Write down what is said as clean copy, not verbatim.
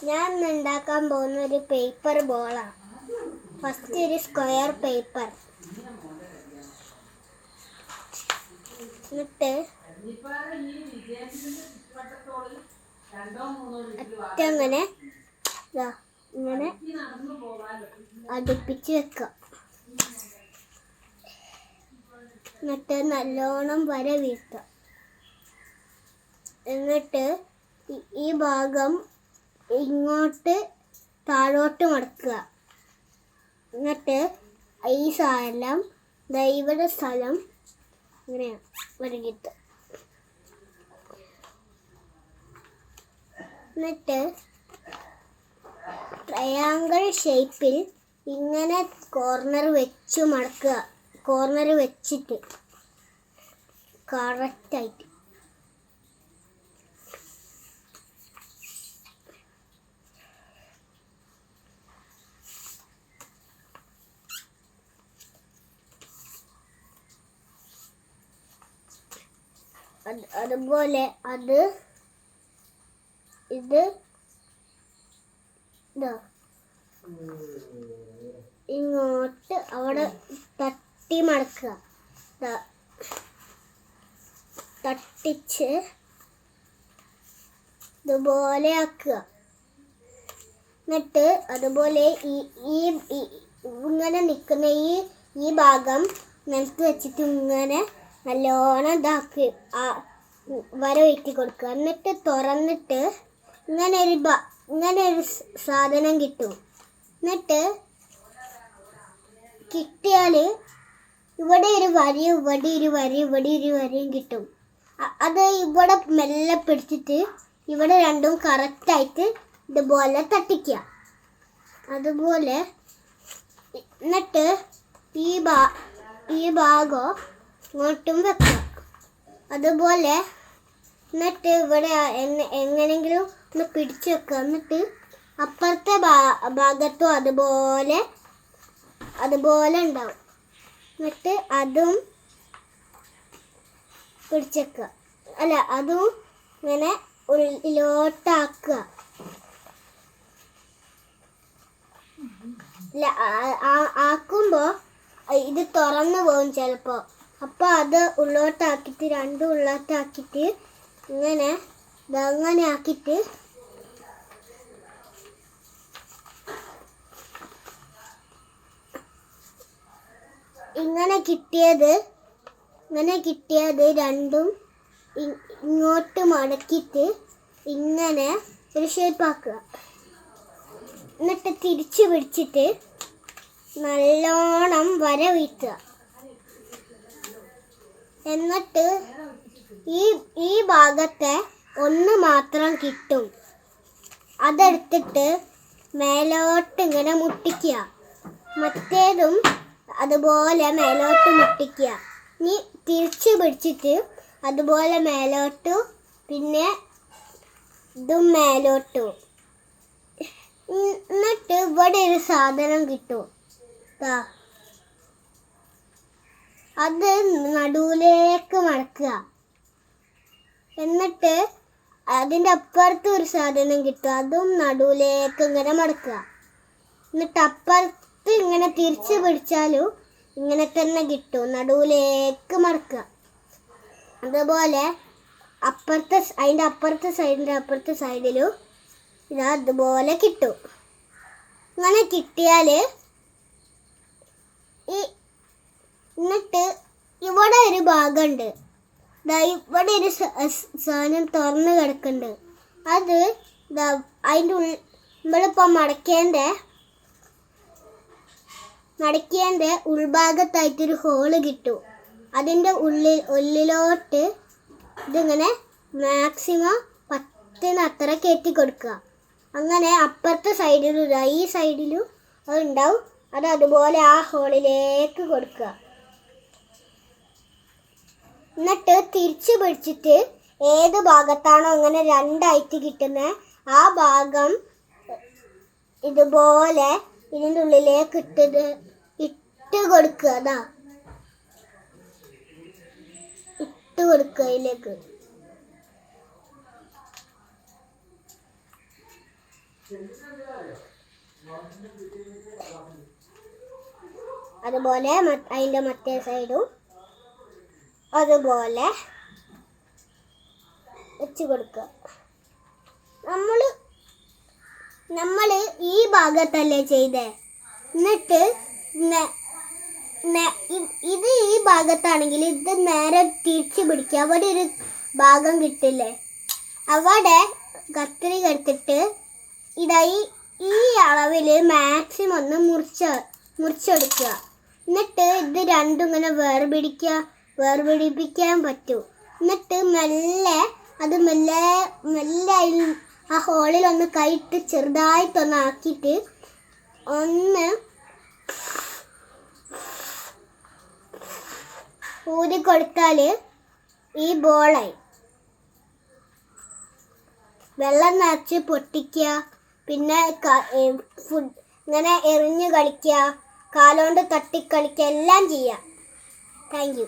ഞാൻ ഉണ്ടാക്കാൻ പോകുന്ന ഒരു പേപ്പർ ബോളാണ്. ഫസ്റ്റ് ഒരു സ്ക്വയർ പേപ്പർ, എന്നിട്ട് അറ്റങ്ങനെ ഇങ്ങനെ അടുപ്പിച്ച് വെക്കാം. എന്നിട്ട് നല്ലോണം വര വീഴ്ത്താം. എന്നിട്ട് ഈ ഭാഗം ഇങ്ങോട്ട് താഴോട്ട് മടക്കുക. എന്നിട്ട് ഈ സ്ഥലം ഇവിടെ സ്ഥലം ഇങ്ങനെയാണ് വരകിട്ട്. എന്നിട്ട് ട്രയാങ്കിൾ ഷേപ്പിൽ ഇങ്ങനെ കോർണർ വെച്ച് മടക്കുക. കോർണർ വെച്ചിട്ട് കറക്റ്റായിട്ട് അതുപോലെ ഇത് ഇങ്ങോട്ട് അവിടെ തട്ടി മടക്കുക. തട്ടിച്ച് ഇതുപോലെ ആക്കുക. എന്നിട്ട് അതുപോലെ ഇങ്ങനെ നിൽക്കുന്ന ഈ ഭാഗം നിലത്ത് വെച്ചിട്ട് ഇങ്ങനെ നല്ലോണം ഇതാക്കി വര വെട്ടി കൊടുക്കുക. എന്നിട്ട് തുറന്നിട്ട് ഇങ്ങനെ ഒരു സാധനം കിട്ടും. എന്നിട്ട് കിട്ടിയാൽ ഇവിടെ ഒരു വരയും ഇവിടെ ഒരു വരയും ഇവിടെ ഒരു വരയും കിട്ടും. അത് ഇവിടെ മെല്ലെ പിടിച്ചിട്ട് ഇവിടെ രണ്ടും കറക്റ്റായിട്ട് ഇതുപോലെ തട്ടിക്കുക. അതുപോലെ എന്നിട്ട് ഈ ഭാഗം ഇങ്ങോട്ടും വെക്കുക. അതുപോലെ എന്നിട്ട് ഇവിടെ എങ്ങനെയെങ്കിലും ഒന്ന് പിടിച്ചു വെക്കുക. എന്നിട്ട് അപ്പുറത്തെ ഭാഗത്തും അതുപോലെ ഉണ്ടാവും. എന്നിട്ട് അതും പിടിച്ചേക്കുക. അതും ഇങ്ങനെ ഉള്ളിലോട്ടാക്കുക. ആക്കുമ്പോൾ ഇത് തുറന്നു പോകും ചിലപ്പോൾ. അപ്പോൾ അത് ഉള്ളോട്ടാക്കിയിട്ട് രണ്ടും ഉള്ളോട്ടാക്കിയിട്ട് ഇങ്ങനെ അങ്ങനെ ആക്കിയിട്ട് ഇങ്ങനെ കിട്ടിയത് രണ്ടും ഇങ്ങോട്ട് മടക്കിയിട്ട് ഇങ്ങനെ ഒരു ഷേപ്പാക്കുക. എന്നിട്ട് തിരിച്ചു പിടിച്ചിട്ട് നല്ലോണം വര വീഴ്ത്തുക. എന്നിട്ട് ഈ ഭാഗത്തെ ഒന്ന് മാത്രം കിട്ടും. അതെടുത്തിട്ട് മേലോട്ട് ഇങ്ങനെ മുട്ടിക്കുക. മറ്റേതും അതുപോലെ മേലോട്ട് മുട്ടിക്കുക. ഇനി തിരിച്ച് പിടിച്ചിട്ട് അതുപോലെ മേലോട്ടു, പിന്നെ ഇതും മേലോട്ടു. എന്നിട്ട് ഇവിടെ ഒരു സാധനം കിട്ടും. അത് നടുവിലേക്ക് മടക്കുക. എന്നിട്ട് അതിൻ്റെ അപ്പുറത്ത് ഒരു സാധനം കിട്ടും. അതും നടുവിലേക്ക് ഇങ്ങനെ മടക്കുക. എന്നിട്ട് അപ്പുറത്ത് ഇങ്ങനെ തിരിച്ച് പിടിച്ചാലും ഇങ്ങനെ തന്നെ കിട്ടും. നടുവിലേക്ക് മടക്കുക. അതുപോലെ അതിൻ്റെ അപ്പുറത്തെ സൈഡിലും അതുപോലെ കിട്ടും. ഇങ്ങനെ കിട്ടിയാൽ എന്നിട്ട് ഇവിടെ ഒരു ഭാഗമുണ്ട്. ഇവിടെ ഒരു സാധനം തുറന്ന് കിടക്കുന്നുണ്ട്. അത് അതിൻ്റെ നമ്മളിപ്പോൾ മടക്കേൻ്റെ ഉൾഭാഗത്തായിട്ടൊരു ഹോള് കിട്ടും. അതിൻ്റെ ഉള്ളിലോട്ട് ഇതിങ്ങനെ മാക്സിമം 10 അത്ര കയറ്റി കൊടുക്കുക. അങ്ങനെ അപ്പുറത്തെ സൈഡിലും ഈ സൈഡിലും അതുണ്ടാവും. അതുപോലെ ആ ഹോളിലേക്ക് കൊടുക്കുക. എന്നിട്ട് തിരിച്ചു പിടിച്ചിട്ട് ഏത് ഭാഗത്താണോ ഇങ്ങനെ രണ്ടായിട്ട് കിട്ടുന്നത് ആ ഭാഗം ഇതുപോലെ ഇതിൻ്റെ ഉള്ളിലേക്ക് ഇട്ട് കൊടുക്കുക. ഇട്ട് കൊടുക്കുക ഇതിലേക്ക്. അതുപോലെ അതിൻ്റെ മറ്റേ സൈഡും അതുപോലെ വെച്ച് കൊടുക്കുക. നമ്മൾ ഈ ഭാഗത്തല്ലേ ചെയ്തേ, എന്നിട്ട് ഇത് ഈ ഭാഗത്താണെങ്കിൽ ഇത് നേരെ തിരിച്ച് പിടിക്കുക. അവിടെ ഒരു ഭാഗം കിട്ടില്ലേ, അവിടെ കത്രിക എടുത്തിട്ട് ഇതായി ഈ അളവിൽ മാക്സിമം ഒന്ന് മുറിച്ചെടുക്കുക. എന്നിട്ട് ഇത് രണ്ടും ഇങ്ങനെ വേർപിടിപ്പിക്കാൻ പറ്റും. എന്നിട്ട് മെല്ലെ ആ ഹോളിൽ ഒന്ന് കൈയിട്ട് ചെറുതായിട്ടൊന്ന് ആക്കിയിട്ട് ഒന്ന് ഊതി കൊടുത്താൽ ഈ ബോളായി. വെള്ളം നിറച്ച് പൊട്ടിക്കുക, പിന്നെ ഇങ്ങനെ എറിഞ്ഞ് കളിക്കുക, കാലുകൊണ്ട് തട്ടിക്കളിക്കുക, എല്ലാം ചെയ്യാം. Thank you.